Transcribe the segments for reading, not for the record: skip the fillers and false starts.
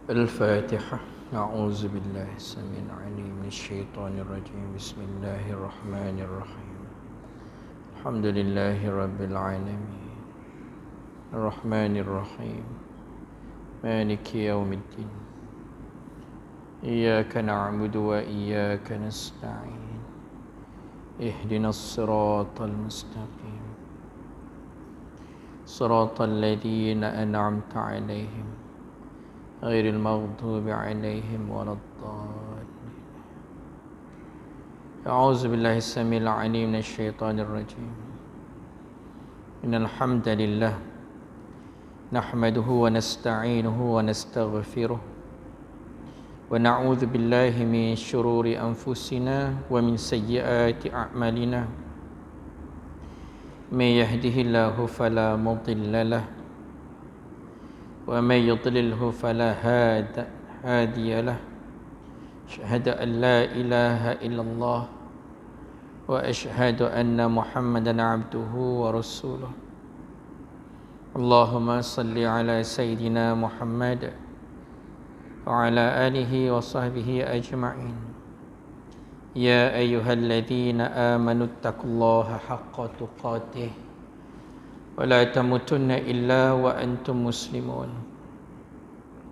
الفاتحة. أعوذ بالله السميع العليم من الشيطان الرجيم. بسم الله الرحمن الرحيم. الحمد لله رب العالمين الرحمن الرحيم مالك يوم الدين. إياك نعبد وإياك نستعين. اهدنا الصراط المستقيم صراط الذين أنعمت عليهم غير المغضوب عليهم ولا الضالين. أعوذ بالله السميع العليم من الشيطان الرجيم. إن الحمد لله نحمده ونستعينه ونستغفره ونعوذ بالله من شرور أنفسنا ومن سيئات أعمالنا. من يهده الله فلا مضل له ومن يضلله فلا هادي له. أشهد أن لا إله إلا الله وأشهد أن محمدا عبده ورسوله. اللهم صل على سيدنا محمد وعلى آله وصحبه أجمعين. يا أيها الذين آمنوا اتقوا الله حق تقاته ولا تموتن إلا وأنتم مسلمون.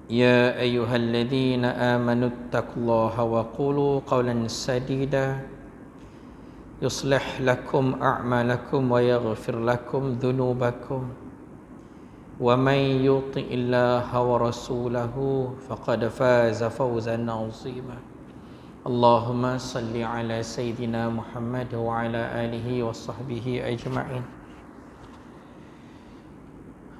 يا أيها الذين آمنوا اتقوا الله وقولوا قولا سديدا يصلح لكم أعمالكم ويغفر لكم ذنوبكم ومن يطع الله ورسوله فقد فاز فوزا عظيما. اللهم صل على سيدنا محمد وعلى آله وصحبه أجمعين.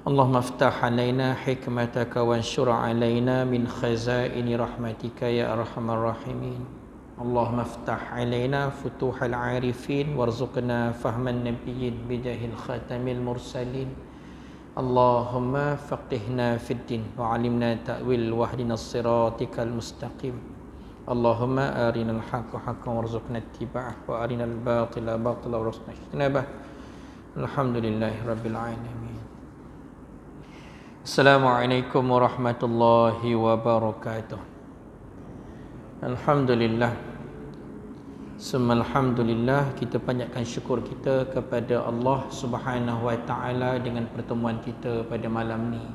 اللهم افتح علينا حكمتك وانشر علينا من خزائن رحمتك يا أرحم الراحمين. اللهم افتح علينا فتوح العارفين وارزقنا فهم النبيين بجاه الخاتم المرسلين. اللهم فقهنا في الدين وعلمنا تأويل واهدنا الصراطك المستقيم. اللهم أرنا الحق حقا وارزقنا اتباعه وأرنا الباطل باطلا وارزقنا اجتنابه. الحمد لله رب العالمين. Assalamualaikum warahmatullahi wabarakatuh. Alhamdulillah. Alhamdulillah, kita panjatkan syukur kita kepada Allah Subhanahu wa taala dengan pertemuan kita pada malam ni.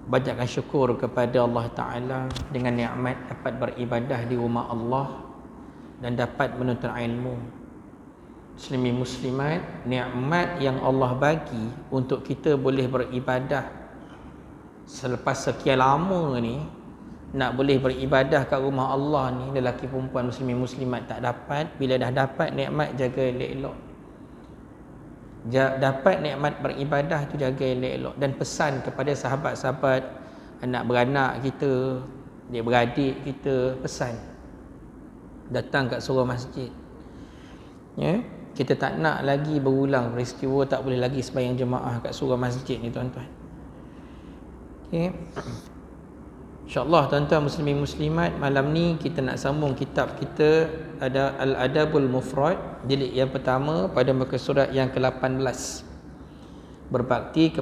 Banyakkan syukur kepada Allah taala dengan nikmat dapat beribadah di rumah Allah dan dapat menuntut ilmu. Muslimin muslimat, nikmat yang Allah bagi untuk kita boleh beribadah selepas sekian lama ni, nak boleh beribadah kat rumah Allah ni, lelaki perempuan muslimin muslimat tak dapat. Bila dah dapat nikmat, jaga elok-elok. Dapat nikmat beribadah tu, jaga elok-elok. Dan pesan kepada sahabat-sahabat, anak beranak kita, adik beradik kita, pesan datang kat surau masjid, ya. Kita tak nak lagi berulang peristiwa tak boleh lagi sembahyang jemaah kat surau masjid ni, tuan-tuan. Okay. InsyaAllah tuan-tuan muslimin muslimat, malam ni kita nak sambung kitab kita, ada Al-Adabul Mufrad, jilid yang pertama pada muka surat yang ke-18. Berbakti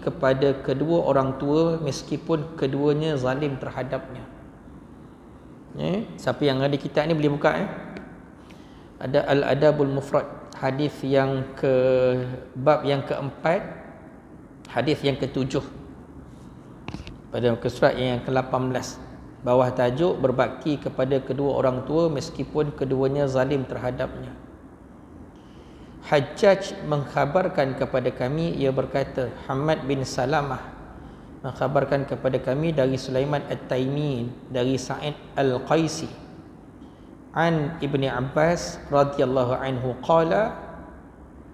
kepada kedua orang tua meskipun keduanya zalim terhadapnya. Siapa yang ada kitab ni boleh buka, Ada Al-Adabul Mufrad, hadis yang bab yang keempat, hadis yang ketujuh pada muka surat yang ke-18, bawah tajuk berbakti kepada kedua orang tua meskipun keduanya zalim terhadapnya. Hajjaj mengkhabarkan kepada kami, ia berkata, Hamad bin Salamah mengkhabarkan kepada kami dari Sulaiman At-Taimi dari Sa'id Al-Qaisi an Ibni Abbas radhiyallahu anhu qala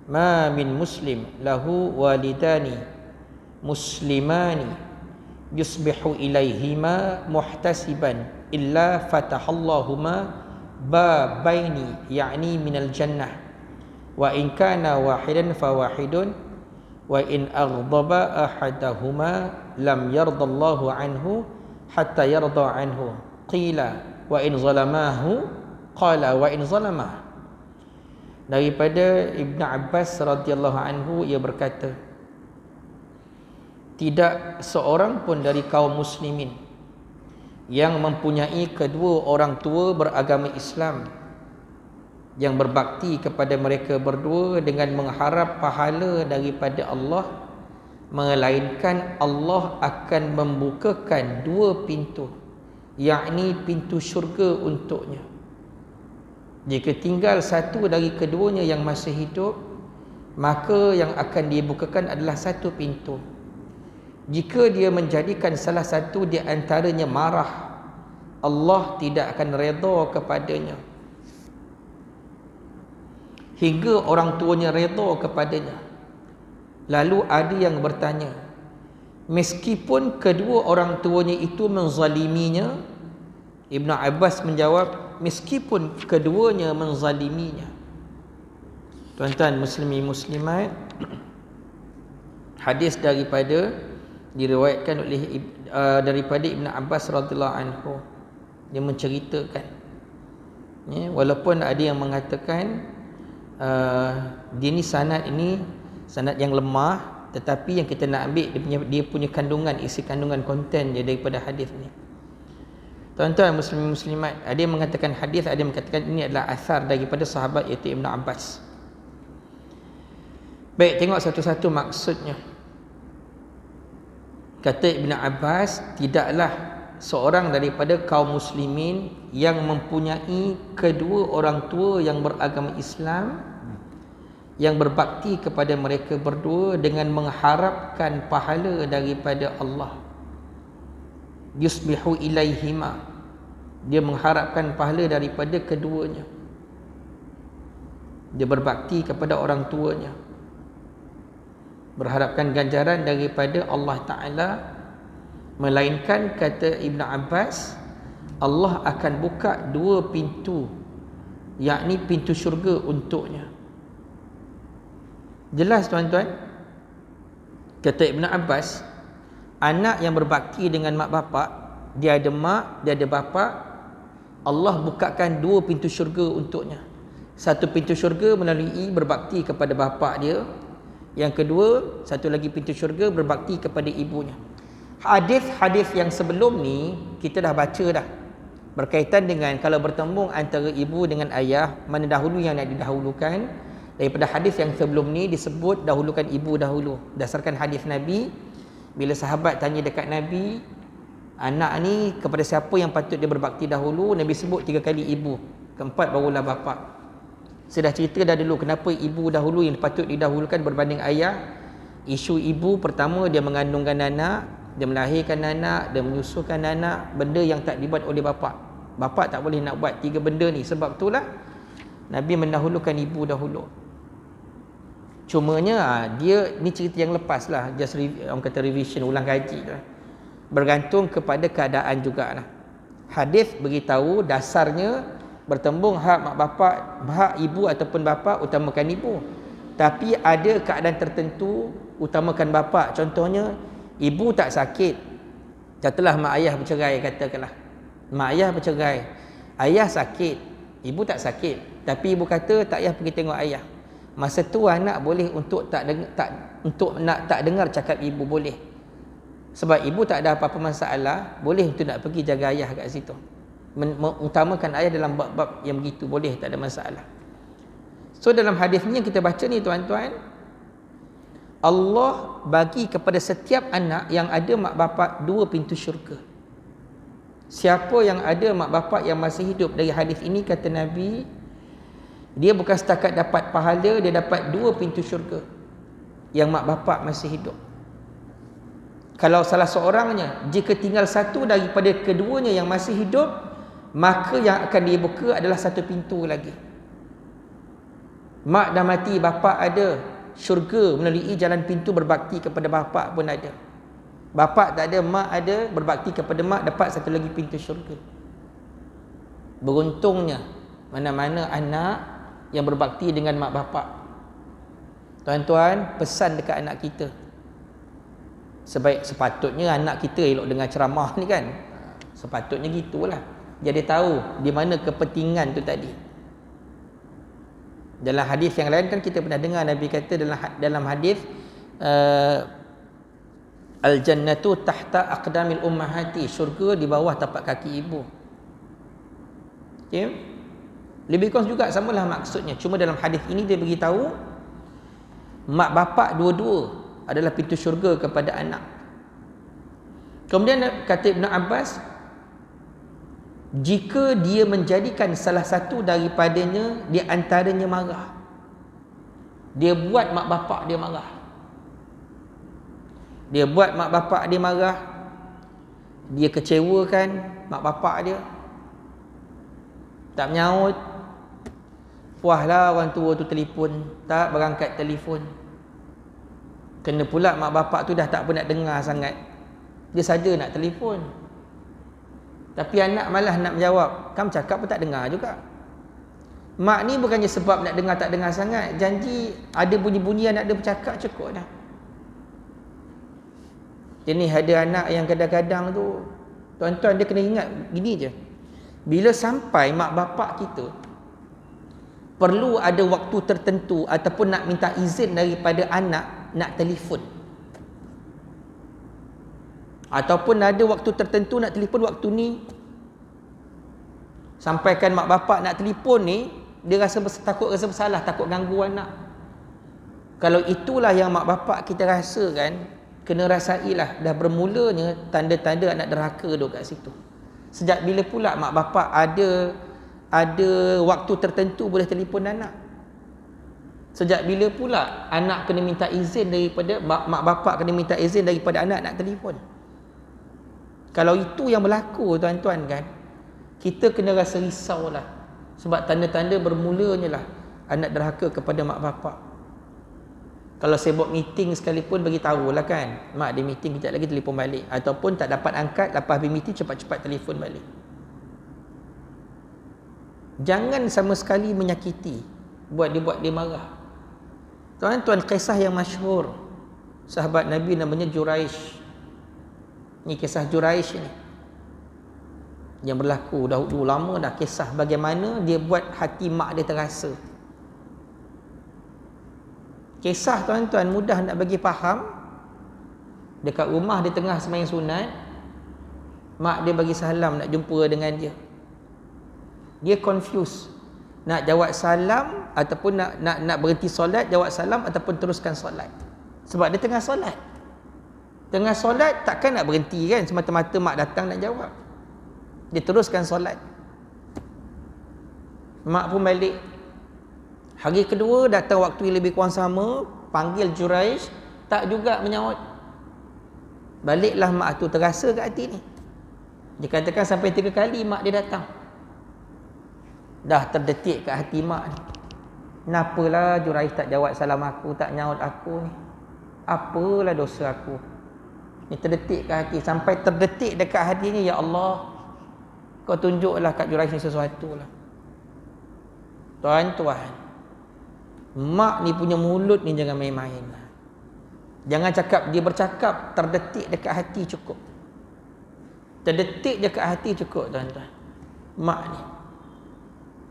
ma min muslim lahu walidani muslimani yusbihu ilaihima muhtasiban illa fatahallahuma babaini ya'ni minal jannah wa in kana wahidan fawahidun wa in aghdaba ahadahuma lam yardallahu anhu hatta yarda anhu qila wa in zalamahu qala wa in zalamah. Daripada Ibn Abbas radhiyallahu anhu, ia berkata, tidak seorang pun dari kaum muslimin yang mempunyai kedua orang tua beragama Islam yang berbakti kepada mereka berdua dengan mengharap pahala daripada Allah, melainkan Allah akan membukakan dua pintu, yakni pintu syurga untuknya. Jika tinggal satu dari keduanya yang masih hidup, maka yang akan dibukakan adalah satu pintu. Jika dia menjadikan salah satu di antaranya marah, Allah tidak akan redha kepadanya hingga orang tuanya redha kepadanya. Lalu ada yang bertanya, meskipun kedua orang tuanya itu menzaliminya? Ibn Abbas menjawab, meskipun keduanya menzaliminya. Tuan-tuan muslimin muslimat, hadis diriwayatkan oleh daripada Ibn Abbas radhiyallahu anhu. Dia menceritakan, walaupun ada yang mengatakan dia ni sanad yang lemah, tetapi yang kita nak ambil dia punya kandungan, isi kandungan konten dia daripada hadis ni. Tuan-tuan muslimin muslimat, ada yang mengatakan hadis, ada yang mengatakan ini adalah asar daripada sahabat iaitu Ibn Abbas. Baik, tengok satu-satu maksudnya. Kata Ibn Abbas, tidaklah seorang daripada kaum muslimin yang mempunyai kedua orang tua yang beragama Islam yang berbakti kepada mereka berdua dengan mengharapkan pahala daripada Allah. Yusbihu ilaihima, dia mengharapkan pahala daripada keduanya. Dia berbakti kepada orang tuanya, berharapkan ganjaran daripada Allah Ta'ala, melainkan kata Ibn Abbas, Allah akan buka dua pintu, yakni pintu syurga untuknya. Jelas tuan-tuan? Kata Ibn Abbas, anak yang berbakti dengan mak bapak, dia ada mak, dia ada bapa, Allah bukakan dua pintu syurga untuknya. Satu pintu syurga melalui berbakti kepada bapa dia, yang kedua, satu lagi pintu syurga berbakti kepada ibunya. Hadis-hadis yang sebelum ni kita dah baca dah, berkaitan dengan kalau bertembung antara ibu dengan ayah, mana dahulu yang nak didahulukan. Daripada hadis yang sebelum ni disebut dahulukan ibu dahulu, berdasarkan hadis Nabi. Bila sahabat tanya dekat Nabi, anak ni kepada siapa yang patut dia berbakti dahulu, Nabi sebut 3 kali ibu, keempat barulah bapa. Saya dah cerita dah dulu kenapa ibu dahulu yang patut didahulukan berbanding ayah. Isu ibu, pertama dia mengandungkan anak, dia melahirkan anak, dia menyusukan anak, benda yang tak dibuat oleh bapa. Bapa tak boleh nak buat 3 benda ni. Sebab itulah Nabi mendahulukan ibu dahulu. Cumanya dia ni cerita yang lepas lah, just orang kata revision, ulang kaji lah. Bergantung kepada keadaan jugalah. Hadis beritahu dasarnya bertembung hak mak bapak, hak ibu ataupun bapa utamakan ibu. Tapi ada keadaan tertentu utamakan bapa. Contohnya ibu tak sakit, katalah mak ayah bercerai, katakanlah mak ayah bercerai, ayah sakit, ibu tak sakit, tapi ibu kata tak payah pergi tengok ayah. Masa tu anak boleh untuk tak dengar cakap ibu, boleh. Sebab ibu tak ada apa-apa masalah, boleh untuk nak pergi jaga ayah kat situ. Mengutamakan ayah dalam bab-bab yang begitu, boleh, tak ada masalah. So dalam hadis ni yang kita baca ni tuan-tuan, Allah bagi kepada setiap anak yang ada mak bapak 2 pintu syurga. Siapa yang ada mak bapak yang masih hidup, dari hadis ini kata Nabi, dia bukan setakat dapat pahala, dia dapat 2 pintu syurga yang mak bapak masih hidup. Kalau salah seorangnya, jika tinggal satu daripada keduanya yang masih hidup, maka yang akan dibuka adalah satu pintu lagi. Mak dah mati, bapa ada, syurga melalui jalan pintu berbakti kepada bapa pun ada. Bapa tak ada, mak ada, berbakti kepada mak, dapat satu lagi pintu syurga. Beruntungnya mana-mana anak yang berbakti dengan mak bapak. Tuan-tuan, pesan dekat anak kita, sepatutnya anak kita elok dengar ceramah ni kan. Sepatutnya gitulah. Jadi tahu di mana kepentingan tu tadi. Dalam hadis yang lain kan kita pernah dengar Nabi kata dalam hadis Al-jannatu tahta aqdamil ummahati. Syurga di bawah tapak kaki ibu. Okay? Lebih kurang juga samalah maksudnya. Cuma dalam hadis ini dia beritahu mak bapak dua-dua adalah pintu syurga kepada anak. Kemudian kata Ibn Abbas, jika dia menjadikan salah satu daripadanya di antaranya marah, dia buat mak bapak dia marah, dia buat mak bapak dia marah, dia kecewakan mak bapak dia, tak menyaut, puahlah orang tua tu telefon, tak berangkat telefon, kena pula mak bapak tu dah tak apa nak dengar sangat, dia saja nak telefon, tapi anak malah nak menjawab, kamu cakap pun tak dengar juga. Mak ni bukannya sebab nak dengar tak dengar sangat, janji ada bunyi-bunyi anak dia bercakap cukup dah. Jadi ada anak yang kadang-kadang tu, tuan-tuan, dia kena ingat gini je, bila sampai mak bapak kita perlu ada waktu tertentu ataupun nak minta izin daripada anak nak telefon, ataupun ada waktu tertentu nak telefon, waktu ni sampaikan mak bapak nak telefon ni, dia rasa takut, rasa bersalah, takut ganggu anak. Kalau itulah yang mak bapak kita rasakan, kena rasailah dah bermulanya tanda-tanda anak derhaka duk kat situ. Sejak bila pula mak bapak ada waktu tertentu boleh telefon anak? Sejak bila pula anak kena minta izin daripada mak bapak, kena minta izin daripada anak nak telefon? Kalau itu yang berlaku, tuan-tuan, kan, kita kena rasa risau lah. Sebab tanda-tanda bermulanya lah anak derhaka kepada mak bapak. Kalau saya buat meeting sekalipun, bagi tahulah kan, mak dia meeting, kejap lagi telefon balik. Ataupun tak dapat angkat, lepas habis meeting cepat-cepat telefon balik. Jangan sama sekali menyakiti, buat dia marah. Tuan-tuan, kisah yang masyhur sahabat Nabi namanya Juraish. Ni kisah Juraish ni yang berlaku dahulu lama dah, kisah bagaimana dia buat hati mak dia terasa. Kisah, tuan-tuan, mudah nak bagi faham. Dekat rumah dia tengah sembahyang sunat, mak dia bagi salam nak jumpa dengan dia. Dia confuse, nak jawab salam ataupun nak berhenti solat, jawab salam ataupun teruskan solat. Sebab dia tengah solat. Tengah solat takkan nak berhenti kan, semata-mata mak datang nak jawab. Dia teruskan solat. Mak pun balik. Hari kedua datang waktu yang lebih kurang sama, panggil Juraish, tak juga menyaut. Baliklah mak tu terasa kat hati ni. Dia katakan sampai 3 kali mak dia datang. Dah terdetik kat hati mak ni. Kenapalah Juraish tak jawab salam aku, tak nyaut aku ni? Apalah dosa aku? Ni terdetik kat hati, sampai terdetik dekat hatinya, ya Allah, kau tunjuklah kat Juraish ni sesuatu lah. Tuan-tuan, mak ni punya mulut ni jangan main-main lah. Jangan cakap, dia bercakap terdetik dekat hati cukup. Terdetik dekat hati cukup, tuan-tuan. Mak ni.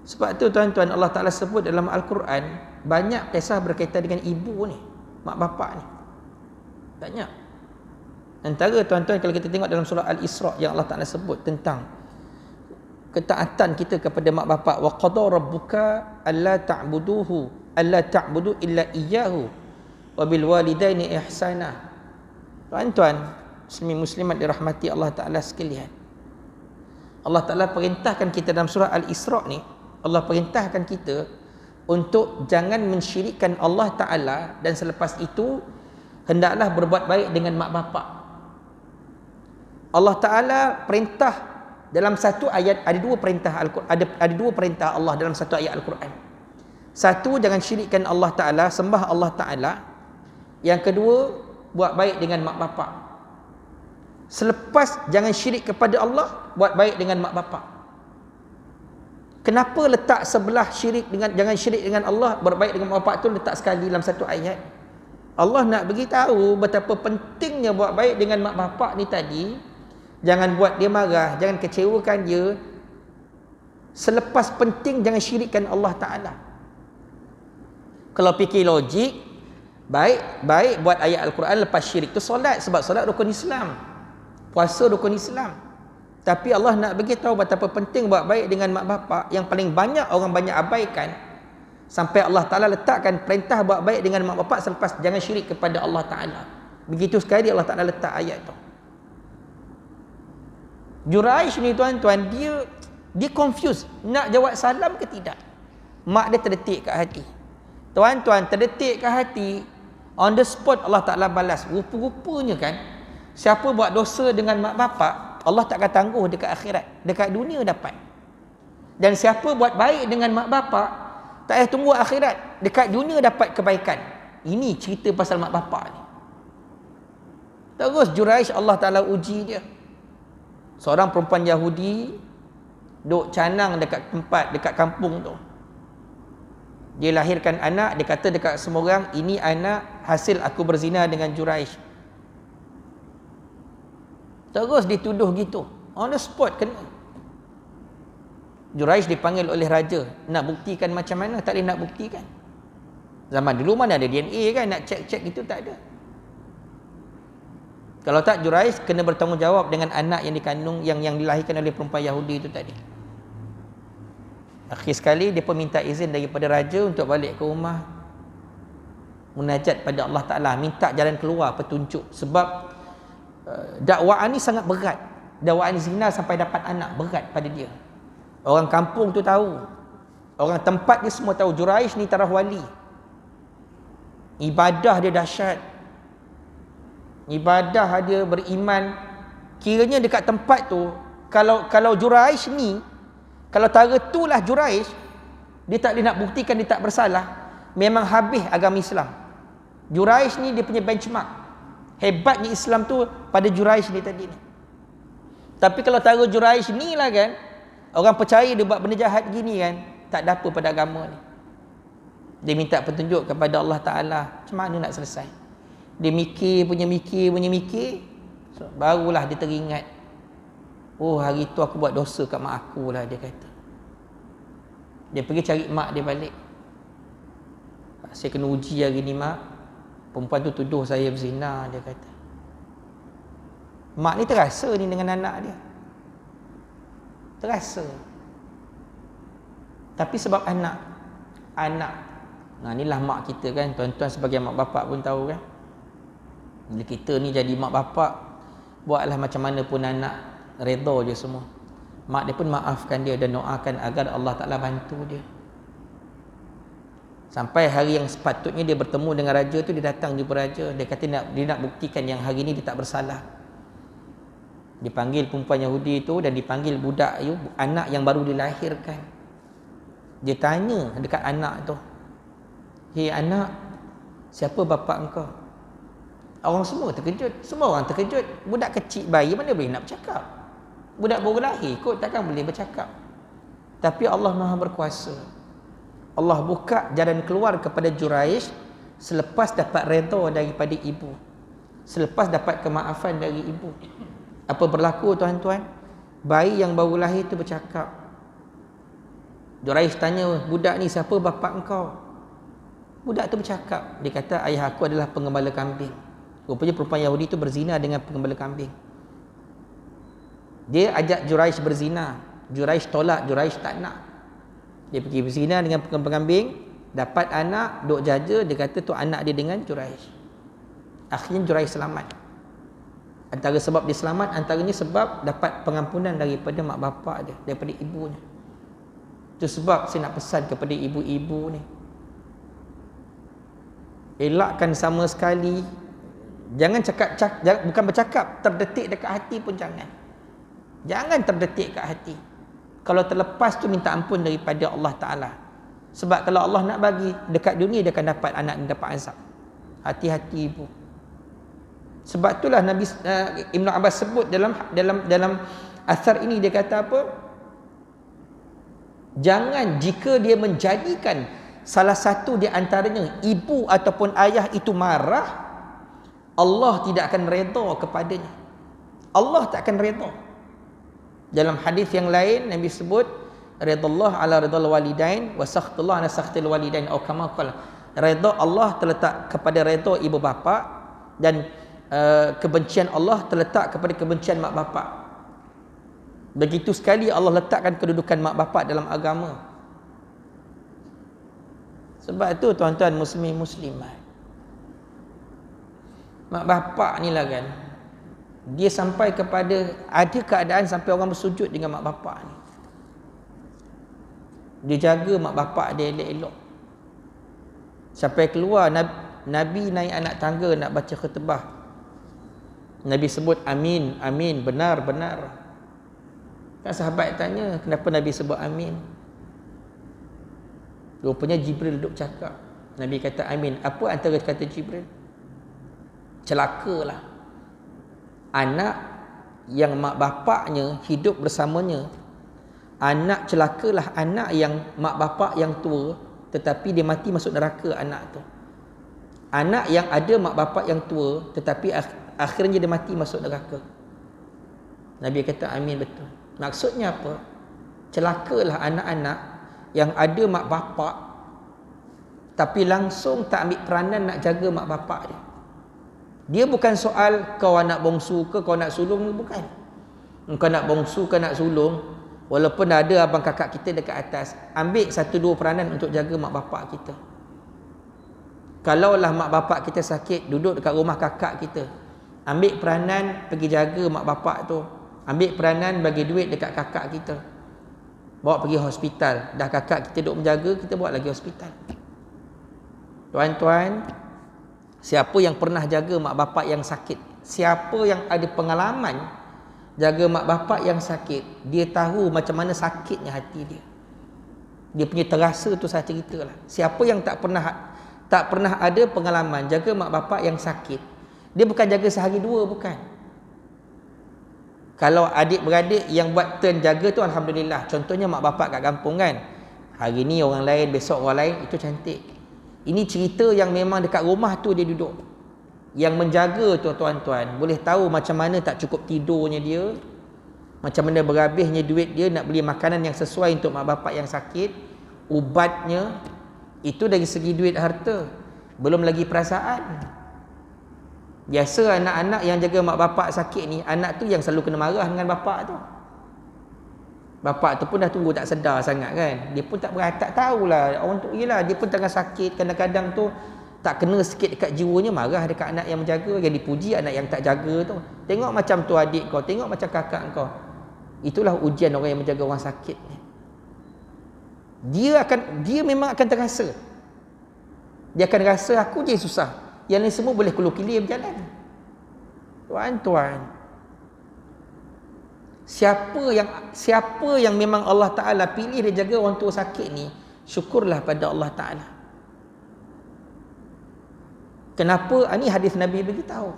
Sebab tu, tuan-tuan, Allah Ta'ala sebut dalam Al-Quran, banyak kisah berkaitan dengan ibu ni, mak bapak ni. Banyak. Antara, tuan-tuan, kalau kita tengok dalam surah Al-Isra yang Allah Ta'ala sebut tentang ketaatan kita kepada mak bapak, wa qada rabbuka alla ta'budu illa iyyahu wa bil walidaini ihsana. Tuan-tuan muslimin muslimat dirahmati Allah Taala sekalian, Allah Taala perintahkan kita dalam surah Al-Isra ni, Allah perintahkan kita untuk jangan mensyirikkan Allah Taala, dan selepas itu hendaklah berbuat baik dengan mak bapak. Allah Taala perintah dalam satu ayat, ada dua perintah Allah dalam satu ayat Al-Quran. Satu, jangan syirikkan Allah Ta'ala, sembah Allah Ta'ala. Yang kedua, buat baik dengan mak bapak. Selepas jangan syirik kepada Allah, buat baik dengan mak bapak. Kenapa letak sebelah syirik dengan jangan syirik dengan Allah, buat baik dengan mak bapak tu letak sekali dalam satu ayat? Allah nak beritahu betapa pentingnya buat baik dengan mak bapak ni tadi. Jangan buat dia marah, jangan kecewakan dia. Selepas penting jangan syirikkan Allah Ta'ala. Kalau fikir logik, Baik buat ayat Al-Quran lepas syirik tu solat, sebab solat rukun Islam. Puasa rukun Islam. Tapi Allah nak bagi tahu betapa penting buat baik dengan mak bapak yang paling banyak orang banyak abaikan. Sampai Allah Ta'ala letakkan perintah buat baik dengan mak bapak selepas jangan syirik kepada Allah Ta'ala. Begitu sekali Allah Ta'ala letak ayat tu. Juraish ni tuan-tuan, dia confused. Nak jawab salam ke tidak? Mak dia terdetik kat hati. Tuan-tuan, terdetik kat hati, on the spot Allah Ta'ala balas. Rupa-rupanya kan, siapa buat dosa dengan mak bapak, Allah tak akan tangguh dekat akhirat. Dekat dunia dapat. Dan siapa buat baik dengan mak bapak, tak payah tunggu akhirat. Dekat dunia dapat kebaikan. Ini cerita pasal mak bapak ni. Terus Juraish Allah Ta'ala uji dia. Seorang perempuan Yahudi duk canang dekat kampung tu. Dia lahirkan anak, dia kata dekat semua orang, ini anak hasil aku berzina dengan Juraish. Terus dituduh gitu. On the spot kena. Juraish dipanggil oleh raja. Nak buktikan macam mana? Tak boleh nak buktikan. Zaman dulu mana ada DNA kan? Nak cek-cek itu tak ada. Kalau tak, Juraish kena bertanggungjawab dengan anak yang dikandung, yang dilahirkan oleh perempuan Yahudi itu tadi. Akhir sekali dia pun minta izin daripada raja untuk balik ke rumah, munajat pada Allah Ta'ala, minta jalan keluar, petunjuk. Sebab dakwaan ni sangat berat. Dakwaan zina sampai dapat anak, berat pada dia. Orang kampung tu tahu, orang tempat dia semua tahu Juraish ni taraf wali. Ibadah dia dahsyat, ibadah dia beriman. Kiranya dekat tempat tu, kalau Juraish ni, kalau tara itulah Juraish, dia tak boleh nak buktikan dia tak bersalah, memang habis agama Islam. Juraish ni dia punya benchmark. Hebatnya Islam tu pada Juraish ni tadi ni. Tapi kalau tara Juraish ni lah kan, orang percaya dia buat benda jahat gini kan, tak ada apa pada agama ni. Dia minta petunjuk kepada Allah Ta'ala, macam mana nak selesai. Dia mikir, punya mikir, barulah dia teringat, oh hari tu aku buat dosa kat mak aku lah, dia kata. Dia pergi cari mak dia balik. Saya kena uji hari ni mak, perempuan tu tuduh saya berzina, dia kata. Mak ni terasa ni dengan anak dia, terasa. Tapi sebab anak, nah inilah mak kita kan tuan-tuan, sebagai mak bapak pun tahu kan. Bila kita ni jadi mak bapak, buatlah macam mana pun anak redha je semua. Mak dia pun maafkan dia dan doakan agar Allah Ta'ala bantu dia. Sampai hari yang sepatutnya dia bertemu dengan raja tu, dia datang jumpa raja. Dia kata dia nak buktikan yang hari ni dia tak bersalah. Dipanggil perempuan Yahudi tu dan dipanggil budak tu, anak yang baru dilahirkan. Dia tanya dekat anak tu, "Hei anak, siapa bapa engkau?" Orang semua terkejut. Semua orang terkejut. Budak kecil bayi mana boleh nak bercakap? Budak baru lahir kot takkan boleh bercakap. Tapi Allah Maha berkuasa. Allah buka jalan keluar kepada Juraish selepas dapat redha daripada ibu, selepas dapat kemaafan dari ibu. Apa berlaku tuan-tuan? Bayi yang baru lahir tu bercakap. Juraish tanya, budak ni siapa bapa engkau? Budak tu bercakap. Dia kata, ayah aku adalah pengembala kambing. Rupanya perempuan Yahudi tu berzina dengan pengembala kambing. Dia ajak Juraish berzina. Juraish tolak, Juraish tak nak. Dia pergi berzina dengan pengembala kambing, dapat anak, duk jaja, dia kata tu anak dia dengan Juraish. Akhirnya Juraish selamat. Antara sebab dia selamat, antaranya sebab dapat pengampunan daripada mak bapak dia, daripada ibunya. Itu sebab saya nak pesan kepada ibu-ibu ni, elakkan sama sekali. Jangan bukan bercakap, terdetik dekat hati pun jangan. Jangan terdetik kat hati. Kalau terlepas tu minta ampun daripada Allah Ta'ala. Sebab kalau Allah nak bagi dekat dunia, dia akan dapat anak dan dapat azab. Hati-hati ibu. Sebab itulah Nabi Ibn Abbas sebut dalam asar ini, dia kata apa? Jangan, jika dia menjadikan salah satu di antaranya, ibu ataupun ayah itu marah, Allah tidak akan redha kepadanya. Allah tak akan redha. Dalam hadis yang lain Nabi sebut, redallahu ala ridal walidain wa sakhtullah ala sakhtil walidain, atau kama qala, Redha Allah terletak kepada redha ibu bapa, dan kebencian Allah terletak kepada kebencian mak bapak. Begitu sekali Allah letakkan kedudukan mak bapak dalam agama. Sebab itu tuan-tuan muslimat, mak bapak ni lah kan, dia sampai kepada ada keadaan sampai orang bersujud dengan mak bapak ni. Dia jaga mak bapak dia elok-elok. Sampai keluar Nabi naik anak tangga nak baca khutbah, Nabi sebut amin, amin, benar, benar. Kan sahabat tanya, kenapa Nabi sebut amin? Rupanya Jibril duduk cakap. Nabi kata amin. Apa antara kata Jibril? Celakalah anak yang mak bapaknya hidup bersamanya. Anak celakalah anak yang mak bapak yang tua tetapi dia mati masuk neraka anak tu. Anak yang ada mak bapak yang tua tetapi akhirnya dia mati masuk neraka. Nabi kata amin, betul. Maksudnya apa? Celakalah anak-anak yang ada mak bapak tapi langsung tak ambil peranan nak jaga mak bapak dia. Dia bukan soal kau anak bongsu ke kau nak sulung, bukan. Kau nak bongsu ke nak sulung, walaupun ada abang kakak kita dekat atas, ambil 1-2 peranan untuk jaga mak bapak kita. Kalaulah mak bapak kita sakit, duduk dekat rumah kakak kita, ambil peranan pergi jaga mak bapak tu. Ambil peranan bagi duit dekat kakak kita, bawa pergi hospital. Dah kakak kita duduk menjaga, kita bawa lagi hospital. Tuan-tuan, siapa yang pernah jaga mak bapak yang sakit, siapa yang ada pengalaman jaga mak bapak yang sakit, dia tahu macam mana sakitnya hati dia. Dia punya terasa tu saya ceritalah. Siapa yang tak pernah ada pengalaman jaga mak bapak yang sakit, dia bukan jaga sehari dua, bukan. Kalau adik-beradik yang buat turn jaga tu alhamdulillah. Contohnya mak bapak kat kampung kan, hari ni orang lain, besok orang lain, itu cantik. Ini cerita yang memang dekat rumah tu dia duduk. Yang menjaga tu tuan-tuan boleh tahu macam mana tak cukup tidurnya dia, macam mana berhabisnya duit dia nak beli makanan yang sesuai untuk mak bapak yang sakit, ubatnya. Itu dari segi duit harta, belum lagi perasaan. Biasa anak-anak yang jaga mak bapak sakit ni, anak tu yang selalu kena marah dengan bapak tu. Bapak tu pun dah tunggu tak sedar sangat kan, dia pun tak tahulah orang tu, yelah dia pun tengah sakit, kadang-kadang tu tak kena sikit dekat jiwanya, marah dekat anak yang menjaga, yang dipuji anak yang tak jaga tu. Tengok macam tu adik kau, tengok macam kakak kau. Itulah ujian orang yang menjaga orang sakit ni. Dia memang akan terasa. Dia akan rasa aku je susah, yang ni semua boleh keluar kilir berjalan. Tuan-tuan, siapa yang memang Allah Ta'ala pilih dia jaga orang tua sakit ni, syukurlah pada Allah Ta'ala. Kenapa? Ini hadis Nabi beritahu.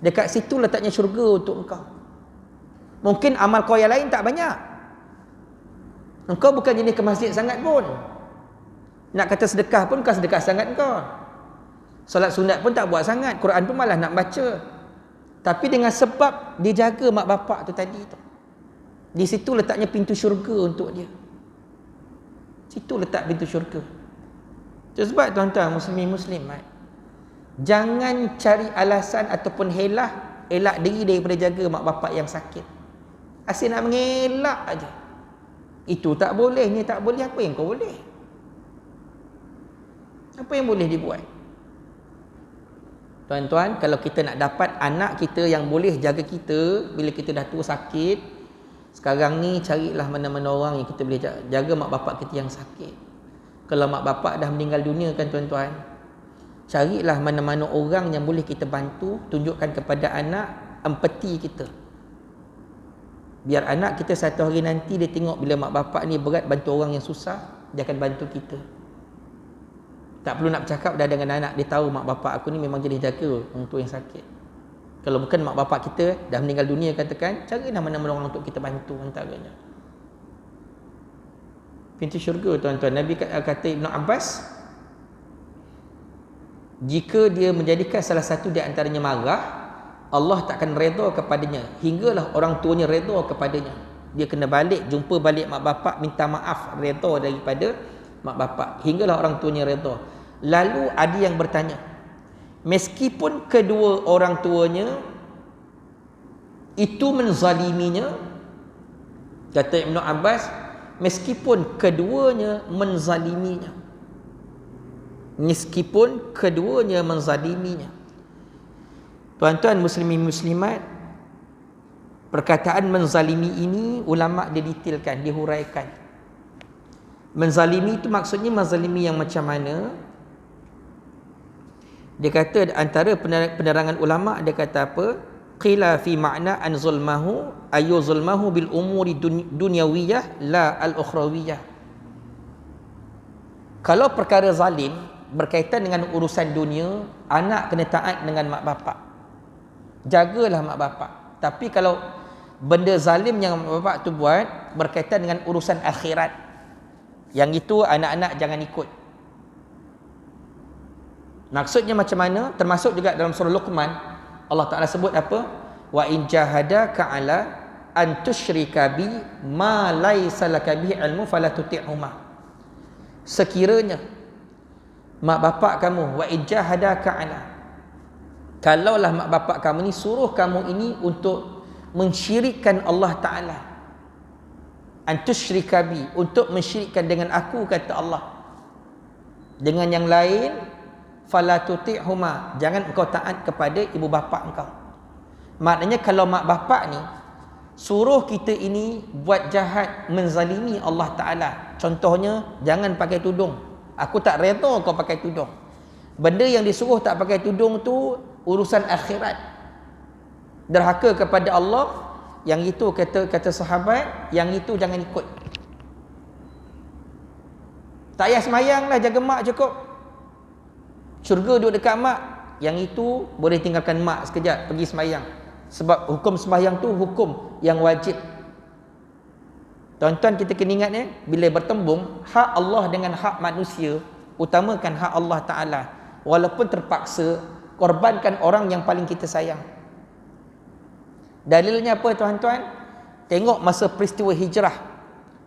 Dekat situ letaknya syurga untuk engkau. Mungkin amal kau yang lain tak banyak, engkau bukan jenis ke masjid sangat pun. Nak kata sedekah pun kau sedekah sangat engkau. Solat sunat pun tak buat sangat, Quran pun malah nak baca. Tapi dengan sebab dia jaga mak bapak tu tadi tu, di situ letaknya pintu syurga untuk dia. Situ letak pintu syurga. Itu sebab tuan-tuan muslimat, jangan cari alasan ataupun elak diri daripada jaga mak bapak yang sakit. Asyik nak mengelak aja. Itu tak boleh, ni tak boleh, apa yang kau boleh? Apa yang boleh dibuat? Tuan-tuan, kalau kita nak dapat anak kita yang boleh jaga kita bila kita dah tua sakit, sekarang ni carilah mana-mana orang yang kita boleh jaga mak bapak kita yang sakit. Kalau mak bapak dah meninggal dunia kan tuan-tuan, carilah mana-mana orang yang boleh kita bantu, tunjukkan kepada anak empati kita. Biar anak kita satu hari nanti dia tengok bila mak bapak ni berat bantu orang yang susah, dia akan bantu kita. Tak perlu nak bercakap dah dengan anak, dia tahu mak bapak aku ni memang jenis jaga untuk yang sakit. Kalau bukan mak bapak kita dah meninggal dunia katakan, carilah mana-mana orang untuk kita bantu antaranya. Pintu syurga tuan-tuan. Nabi kata Ibn Abbas, jika dia menjadikan salah satu di antaranya marah, Allah takkan redha kepadanya hinggalah orang tuanya redha kepadanya. Dia kena balik, jumpa balik mak bapak, minta maaf, redha daripada mak bapak hinggalah orang tuanya redha. Lalu ada yang bertanya, meskipun kedua orang tuanya itu menzaliminya, kata Ibn Abbas, meskipun keduanya menzaliminya, meskipun keduanya menzaliminya. Tuan-tuan muslimin muslimat, perkataan menzalimi ini ulama dia detailkan, dia huraikan. Menzalimi itu maksudnya menzalimi yang macam mana? Dia kata antara penerangan ulama, dia kata apa? Qila fi makna an zulmahu ayu zulmahu bil umuri dunyawiyah la al ukhrawiyah. Kalau perkara zalim berkaitan dengan urusan dunia, anak kena taat dengan mak bapak. Jagalah mak bapak. Tapi kalau benda zalim yang mak bapak tu buat berkaitan dengan urusan akhirat, yang itu anak-anak jangan ikut. Maksudnya macam mana? Termasuk juga dalam surah Luqman, Allah Ta'ala sebut apa? Wa in jahadaka ala an tusyrika bi ma laysa laka bihi ilmu fala tuti'huma. Sekiranya mak bapak kamu, wa in jahadaka ala, kalaulah mak bapak kamu ni suruh kamu ini untuk mensyirikkan Allah Ta'ala, an tusyrika bi, untuk mensyirikkan dengan aku, kata Allah, dengan yang lain, fala tuti'huma, jangan engkau taat kepada ibu bapa engkau. Maknanya kalau mak bapak ni suruh kita ini buat jahat, menzalimi Allah Ta'ala, contohnya jangan pakai tudung, aku tak redha kau pakai tudung. Benda yang disuruh tak pakai tudung tu urusan akhirat, derhaka kepada Allah, yang itu kata sahabat, yang itu jangan ikut. Tak payah semayang lah, jaga mak cukup. Syurga duduk dekat mak, yang itu boleh tinggalkan mak sekejap, pergi semayang. Sebab hukum semayang tu hukum yang wajib. Tuan-tuan, kita kena ingat bila bertembung hak Allah dengan hak manusia, utamakan hak Allah Ta'ala. Walaupun terpaksa, korbankan orang yang paling kita sayang. Dalilnya apa tuan-tuan? Tengok masa peristiwa hijrah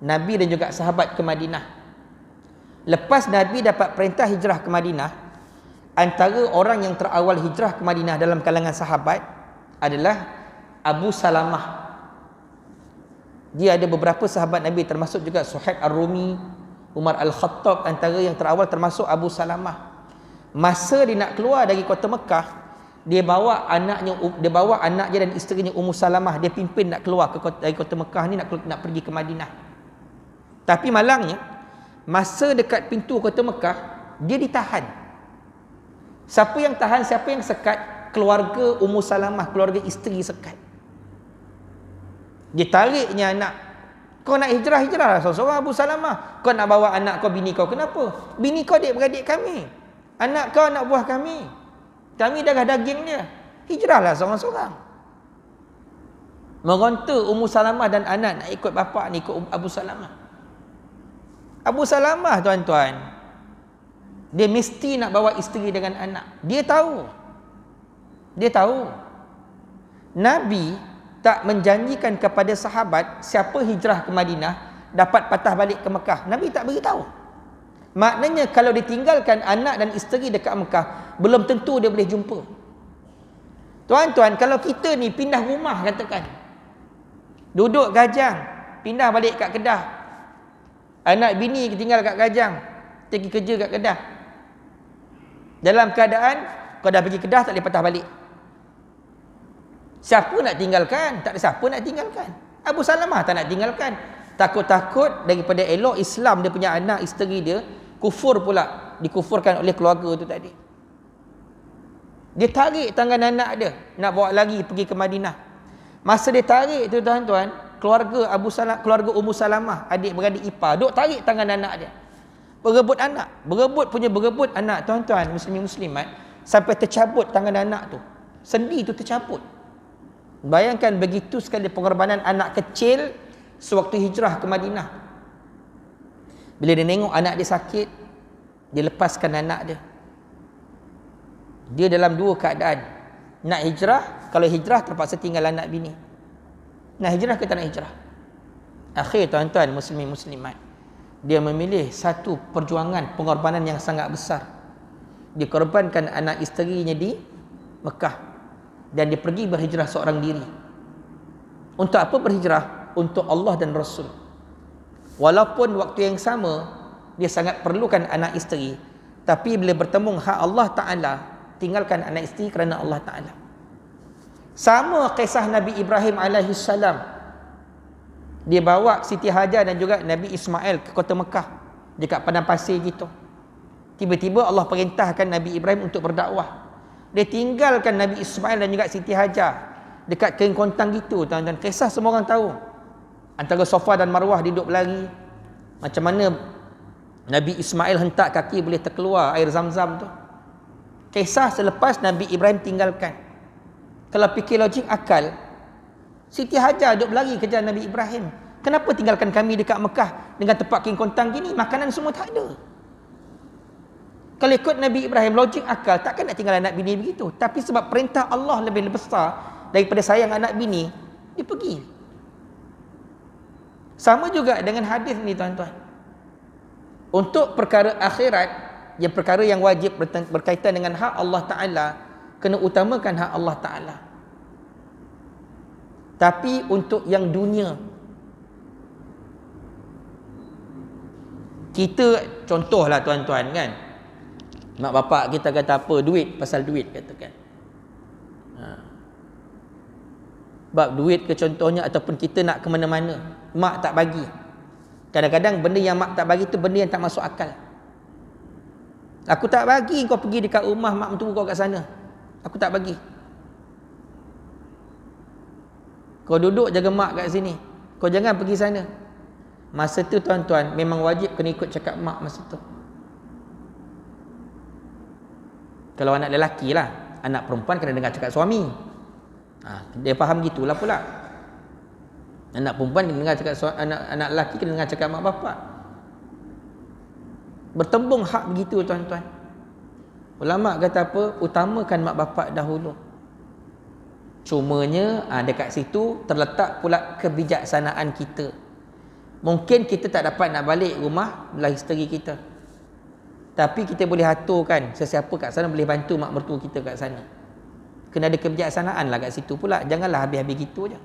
Nabi dan juga sahabat ke Madinah. Lepas Nabi dapat perintah hijrah ke Madinah, antara orang yang terawal hijrah ke Madinah dalam kalangan sahabat adalah Abu Salamah. Dia ada beberapa sahabat Nabi, termasuk juga Suhaib Ar-Rumi, Umar Al-Khattab, antara yang terawal termasuk Abu Salamah. Masa dia nak keluar dari kota Mekah, dia bawa anak dia dan isterinya Ummu Salamah, dia pimpin nak keluar dari kota Mekah ni, nak pergi ke Madinah. Tapi malangnya, masa dekat pintu kota Mekah, dia ditahan. Siapa yang tahan, siapa yang sekat? Keluarga Ummu Salamah, keluarga isteri sekat. Dia tariknya anak. Kau nak hijrah lah seorang-seorang, Abu Salamah. Kau nak bawa anak kau, bini kau, kenapa? Bini kau adik-beradik kami, anak kau anak buah kami darah daging dia. Hijrahlah seorang-seorang. Meronta Ummu Salamah dan anak nak ikut bapa ni, ikut Abu Salamah. Abu Salamah tuan-tuan, dia mesti nak bawa isteri dengan anak. Dia tahu Nabi tak menjanjikan kepada sahabat siapa hijrah ke Madinah dapat patah balik ke Mekah. Nabi tak beritahu. Maknanya kalau ditinggalkan anak dan isteri dekat Mekah, belum tentu dia boleh jumpa. Tuan-tuan, kalau kita ni pindah rumah katakan, duduk Gajang, pindah balik kat Kedah, anak bini tinggal kat Gajang, pergi kerja kat Kedah, dalam keadaan kau dah pergi Kedah, tak boleh patah balik, siapa nak tinggalkan? Tak ada siapa nak tinggalkan. Abu Salamah tak nak tinggalkan. Takut-takut daripada elok Islam dia punya anak isteri dia kufur pula, dikufurkan oleh keluarga tu tadi. Dia tarik tangan anak dia nak bawa lagi pergi ke Madinah. Masa dia tarik tu tuan-tuan, keluarga Ummu Salamah, adik-beradik ipar, duk tarik tangan anak dia. Berebut anak tuan-tuan muslimin muslimat, sampai tercabut tangan anak tu. Sendi tu tercabut. Bayangkan begitu sekali pengorbanan anak kecil sewaktu hijrah ke Madinah. Bila dia tengok anak dia sakit, dia lepaskan anak dia. Dia dalam dua keadaan. Nak hijrah, kalau hijrah terpaksa tinggal anak bini. Nak hijrah ke tak nak hijrah? Akhir tuan-tuan muslimin muslimat, dia memilih satu perjuangan pengorbanan yang sangat besar. Dia korbankan anak isterinya di Mekah. Dan dia pergi berhijrah seorang diri. Untuk apa berhijrah? Untuk Allah dan Rasul. Walaupun waktu yang sama, dia sangat perlukan anak isteri. Tapi bila bertemu hak Allah Ta'ala, tinggalkan anak isteri kerana Allah Ta'ala. Sama kisah Nabi Ibrahim AS. Dia bawa Siti Hajar dan juga Nabi Ismail ke kota Mekah, dekat padang pasir gitu. Tiba-tiba Allah perintahkan Nabi Ibrahim untuk berdakwah. Dia tinggalkan Nabi Ismail dan juga Siti Hajar dekat kering kontang gitu, tuan-tuan. Kisah semua orang tahu. Antara Safa dan Marwah duduk berlari. Macam mana Nabi Ismail hentak kaki boleh terkeluar air Zam-Zam tu. Kisah selepas Nabi Ibrahim tinggalkan. Kalau fikir logik akal, Siti Hajar duduk berlari kejar Nabi Ibrahim. Kenapa tinggalkan kami dekat Mekah dengan tempat kering kontang gini? Makanan semua tak ada. Kalau ikut Nabi Ibrahim, logik akal, takkan nak tinggal anak bini begitu. Tapi sebab perintah Allah lebih besar daripada sayang anak bini, dia pergi. Sama juga dengan hadis ni, tuan-tuan. Untuk perkara akhirat, yang perkara yang wajib berkaitan dengan hak Allah Ta'ala, kena utamakan hak Allah Ta'ala. Tapi untuk yang dunia, kita contohlah tuan-tuan kan, mak bapak kita kata apa, duit, pasal duit katakan. Bab duit ke contohnya, ataupun kita nak ke mana-mana, mak tak bagi. Kadang-kadang benda yang mak tak bagi tu benda yang tak masuk akal. Aku tak bagi kau pergi dekat rumah mak mentua kau kat sana. Aku tak bagi. Kau duduk jaga mak kat sini. Kau jangan pergi sana. Masa tu tuan-tuan, memang wajib kena ikut cakap mak masa tu. Kalau anak lelaki lah, anak perempuan kena dengar cakap suami. Dia faham gitulah pula. Anak perempuan kena dengar cakap anak lelaki kena dengar cakap mak bapak. Bertembung hak begitu tuan-tuan. Ulama kata apa? Utamakan mak bapak dahulu. Cumanya dekat situ terletak pula kebijaksanaan kita. Mungkin kita tak dapat nak balik rumah belah isteri kita, tapi kita boleh aturkan sesiapa kat sana boleh bantu mak mertua kita kat sana. Kena ada kebijaksanaan lah kat situ pula. Janganlah habis-habis gitu je.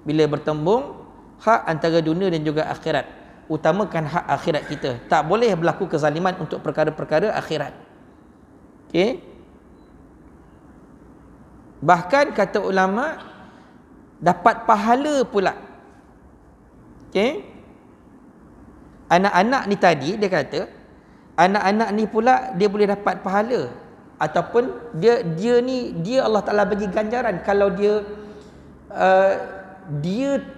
Bila bertembung hak antara dunia dan juga akhirat, utamakan hak akhirat kita. Tak boleh berlaku kezaliman untuk perkara-perkara akhirat. Okey. Bahkan kata ulama, dapat pahala pula. Okey. Anak-anak ni tadi dia kata, anak-anak ni pula dia boleh dapat pahala, ataupun dia Allah Taala bagi ganjaran kalau dia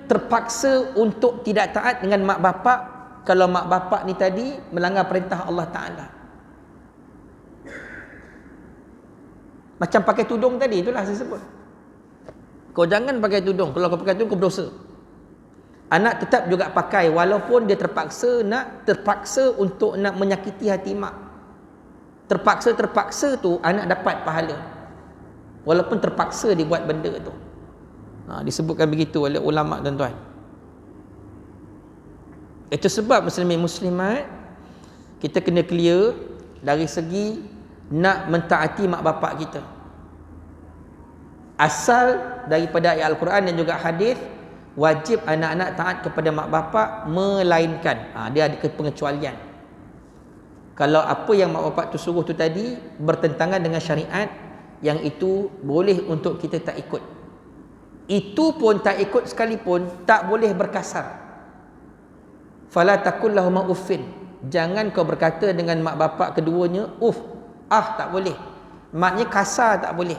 terpaksa untuk tidak taat dengan mak bapak, kalau mak bapak ni tadi melanggar perintah Allah Taala. Macam pakai tudung tadi, itulah saya sebut. Kau jangan pakai tudung. Kalau kau pakai tudung, kau berdosa. Anak tetap juga pakai walaupun dia terpaksa untuk nak menyakiti hati mak. Terpaksa tu anak dapat pahala. Walaupun terpaksa dibuat benda tu. Disebutkan begitu oleh ulama, tuan-tuan. Itu sebab muslimin muslimat, kita kena clear dari segi nak mentaati mak bapak kita. Asal daripada ayat Al-Quran dan juga hadis, wajib anak-anak taat kepada mak bapak, melainkan dia ada pengecualian. Kalau apa yang mak bapak tu suruh tu tadi bertentangan dengan syariat, yang itu boleh untuk kita tak ikut. Itu pun tak ikut sekalipun tak boleh berkasar. Fala taqul lahum uffin. Jangan kau berkata dengan mak bapak keduanya tak boleh. Maknanya kasar tak boleh.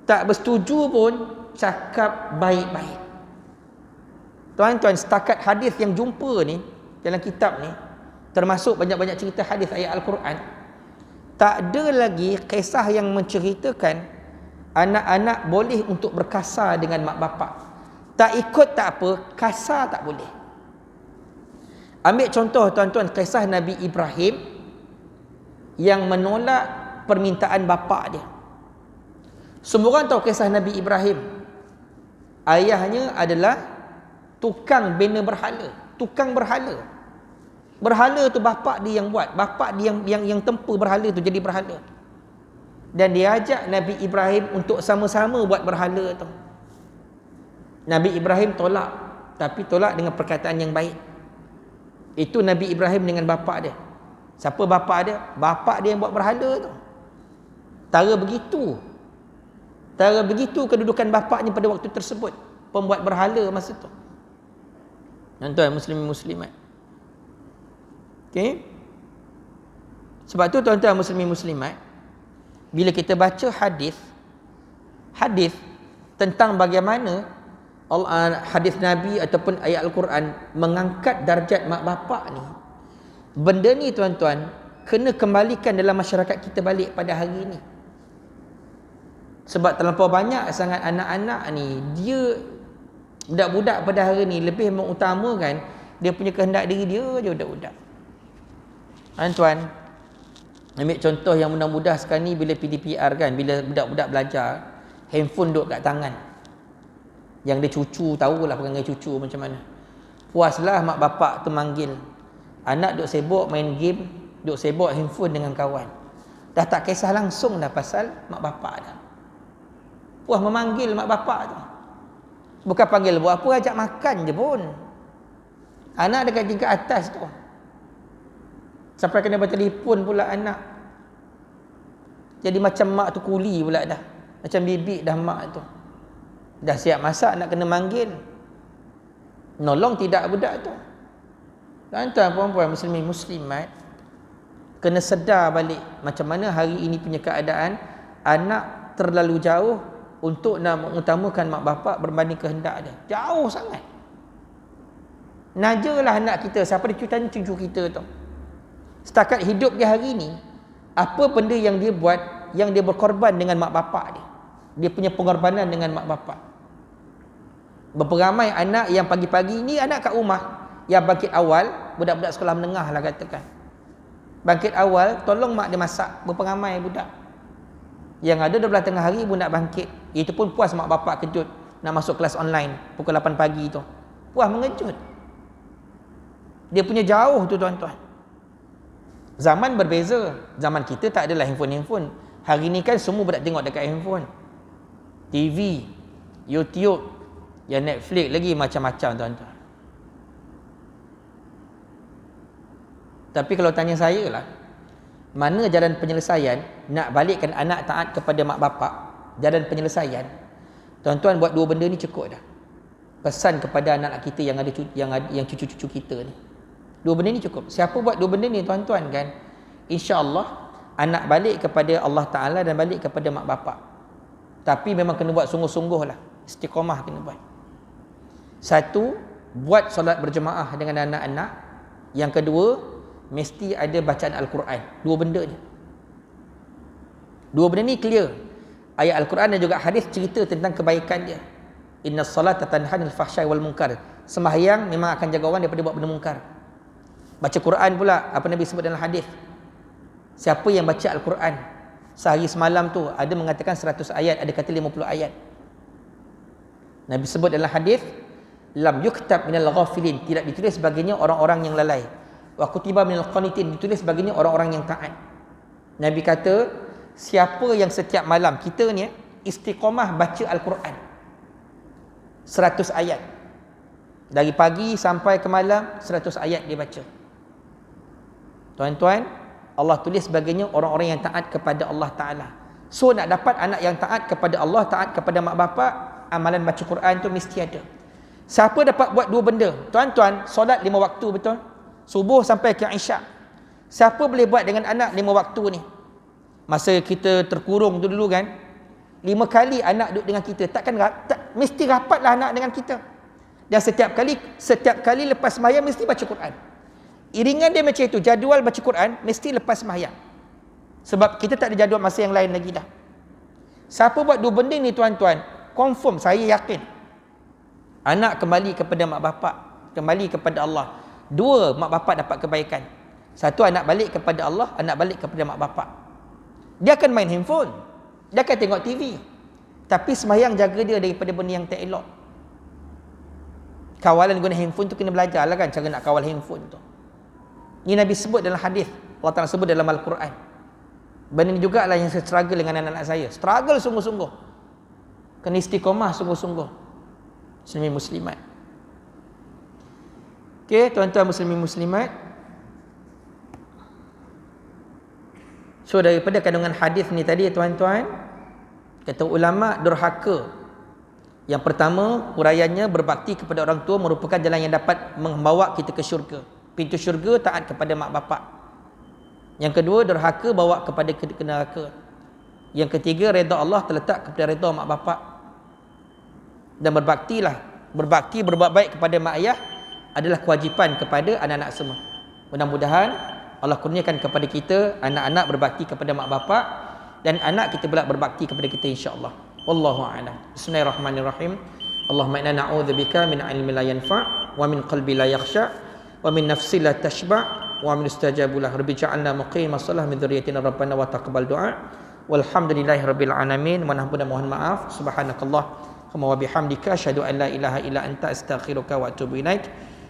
Tak bersetuju pun cakap baik-baik. Tuan-tuan, setakat hadis yang jumpa ni dalam kitab ni, termasuk banyak-banyak cerita hadis ayat Al-Quran, tak ada lagi kisah yang menceritakan anak-anak boleh untuk berkasar dengan mak bapak. Tak ikut tak apa, kasar tak boleh. Ambil contoh tuan-tuan, kisah Nabi Ibrahim yang menolak permintaan bapa dia. Semua orang tahu kisah Nabi Ibrahim. Ayahnya adalah tukang bina berhala, tukang berhala. Berhala tu bapak dia yang buat. Bapak dia yang tempur berhala tu jadi berhala. Dan dia ajak Nabi Ibrahim untuk sama-sama buat berhala tu. Nabi Ibrahim tolak, tapi tolak dengan perkataan yang baik. Itu Nabi Ibrahim dengan bapak dia. Siapa bapak dia? Bapak dia yang buat berhala tu. Tara begitu kedudukan bapaknya pada waktu tersebut, pembuat berhala masa tu. Tuan-tuan muslimin muslimat. Okey. Sebab tu tuan-tuan muslimin muslimat, bila kita baca hadis tentang bagaimana hadis Nabi ataupun ayat Al-Quran mengangkat darjat mak bapak ni, benda ni tuan-tuan kena kembalikan dalam masyarakat kita balik pada hari ni. Sebab terlampau banyak sangat anak-anak ni, dia budak-budak pada hari ni lebih mengutamakan dia punya kehendak diri dia je. Budak-budak, tuan-tuan, ambil contoh yang mudah-mudah sekarang ni, bila PDPR kan, bila budak-budak belajar, handphone duduk kat tangan. Yang dia cucu, tahulah perangai cucu macam mana. Puaslah mak bapak tu manggil. Anak duduk sibuk main game, duduk sibuk handphone dengan kawan. Dah tak kisah langsung dah pasal mak bapak dah. Puas memanggil mak bapak tu. Bukan panggil buat apa, ajak makan je pun. Anak dekat tingkat atas tu. Sampai kena bertelefon pula anak. Jadi macam mak tu kuli pula dah. Macam bibik dah mak tu. Dah siap masak nak kena manggil. Nolong tidak budak tu. Tuan-tuan puan-puan muslimin muslimat, kena sedar balik macam mana hari ini punya keadaan. Anak terlalu jauh untuk nak mengutamakan mak bapak berbanding kehendak dia. Jauh sangat. Najalah anak kita, siapa dia tanya cucu kita tu. Setakat hidup dia hari ni, apa benda yang dia buat, yang dia berkorban dengan mak bapak dia. Dia punya pengorbanan dengan mak bapak. Berapa ramai anak yang pagi-pagi ni, anak kat rumah yang bangkit awal, budak-budak sekolah menengah lah katakan. Bangkit awal, tolong mak dia masak. Berapa ramai budak. Yang ada 12 tengah hari pun nak bangkit. Itu pun puas mak bapak kejut nak masuk kelas online pukul 8 pagi tu. Puas mengejut. Dia punya jauh tu tuan-tuan. Zaman berbeza. Zaman kita tak adalah handphone. Hari ni kan semua budak tengok dekat handphone. TV, YouTube, yang Netflix lagi macam-macam tuan-tuan. Tapi kalau tanya saya lah, mana jalan penyelesaian nak balikkan anak taat kepada mak bapak? Jalan penyelesaian, tuan-tuan, buat dua benda ni cukup dah. Pesan kepada anak-anak kita yang cucu-cucu kita ni. Dua benda ni cukup. Siapa buat dua benda ni tuan-tuan kan, insya-Allah anak balik kepada Allah Ta'ala dan balik kepada mak bapak. Tapi memang kena buat sungguh-sungguh lah. Istiqamah kena buat. Satu, buat solat berjemaah dengan anak-anak. Yang kedua, mesti ada bacaan Al-Quran. Dua benda ni. Dua benda ni clear. Ayat Al-Quran dan juga hadis cerita tentang kebaikan dia. Inna salata tanhanil fahsyai wal munkar. Sembahyang memang akan jaga orang daripada buat benda mungkar. Baca Quran pula, apa Nabi sebut dalam hadis. Siapa yang baca Al-Quran sehari semalam tu, ada mengatakan 100 ayat, ada kata 50 ayat. Nabi sebut dalam hadis, lam yuktab minal ghafilin, tidak ditulis baginya orang-orang yang lalai. Wa kutiba minal qanitin, ditulis baginya orang-orang yang taat. Nabi kata, siapa yang setiap malam kita ni istiqamah baca Al-Quran 100 ayat. Dari pagi sampai ke malam 100 ayat dia baca. Tuan-tuan, Allah tulis baginya orang-orang yang taat kepada Allah Ta'ala. So nak dapat anak yang taat kepada Allah, taat kepada mak bapak, amalan baca Quran tu mesti ada. Siapa dapat buat dua benda? Tuan-tuan, solat 5 waktu betul? Subuh sampai ke Isyak. Siapa boleh buat dengan anak 5 waktu ni? Masa kita terkurung tu dulu kan, 5 kali anak duduk dengan kita, mesti rapatlah anak dengan kita. Dan setiap kali lepas sembahyang mesti baca Quran. Iringan dia macam itu, jadual baca Quran mesti lepas sembahyang. Sebab kita tak ada jadual masa yang lain lagi dah. Siapa buat dua benda ni tuan-tuan, confirm saya yakin anak kembali kepada mak bapak, kembali kepada Allah. Dua, mak bapak dapat kebaikan. Satu, anak balik kepada Allah, anak balik kepada mak bapak. Dia akan main handphone, dia akan tengok TV, tapi sembahyang jaga dia daripada benda yang tak elok. Kawalan guna handphone tu kena belajar lah kan, cara nak kawal handphone tu. Ini Nabi sebut dalam hadis, Allah Ta'ala sebut dalam Al-Quran. Benda ni jugalah yang saya struggle dengan anak-anak saya. Struggle sungguh-sungguh. Kena istiqamah sungguh-sungguh. Muslimin muslimat. Okey, tuan-tuan muslimin muslimat. So daripada kandungan hadis ni tadi tuan-tuan, kata ulama durhaka. Yang pertama, huraiannya berbakti kepada orang tua merupakan jalan yang dapat membawa kita ke syurga. Pintu syurga taat kepada mak bapak. Yang kedua, durhaka bawa kepada neraka. Yang ketiga, redha Allah terletak kepada redha mak bapak. Dan berbakti berbuat baik kepada mak ayah adalah kewajipan kepada anak-anak semua. Mudah-mudahan Allah kurniakan kepada kita anak-anak berbakti kepada mak bapak dan anak kita pula berbakti kepada kita insya-Allah. Wallahu a'lam. Bismillahirrahmanirrahim. Allahumma inna na'udzubika min 'ilmin la yanfa' wa min qalbi la yakhsha' wa min nafsin la tashba' wa min istajabulah. Rabbi ja'alna muqimas shalah min dzurriyyatina rabbana wa taqabbal du'a. Walhamdulillahirabbil alamin. Wa mohon maaf. Subhanakallah wa bihamdika asyhadu an la ilaha illa anta astaghfiruka wa atubu ilaik.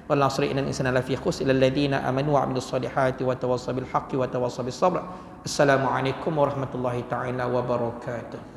Wal 'asri innal insana lafi khusr illa alladziina amanu wa 'amilus solihati wa tawassaw bil haqqi wa tawassaw bis sabr. Assalamualaikum warahmatullahi taala wabarakatuh.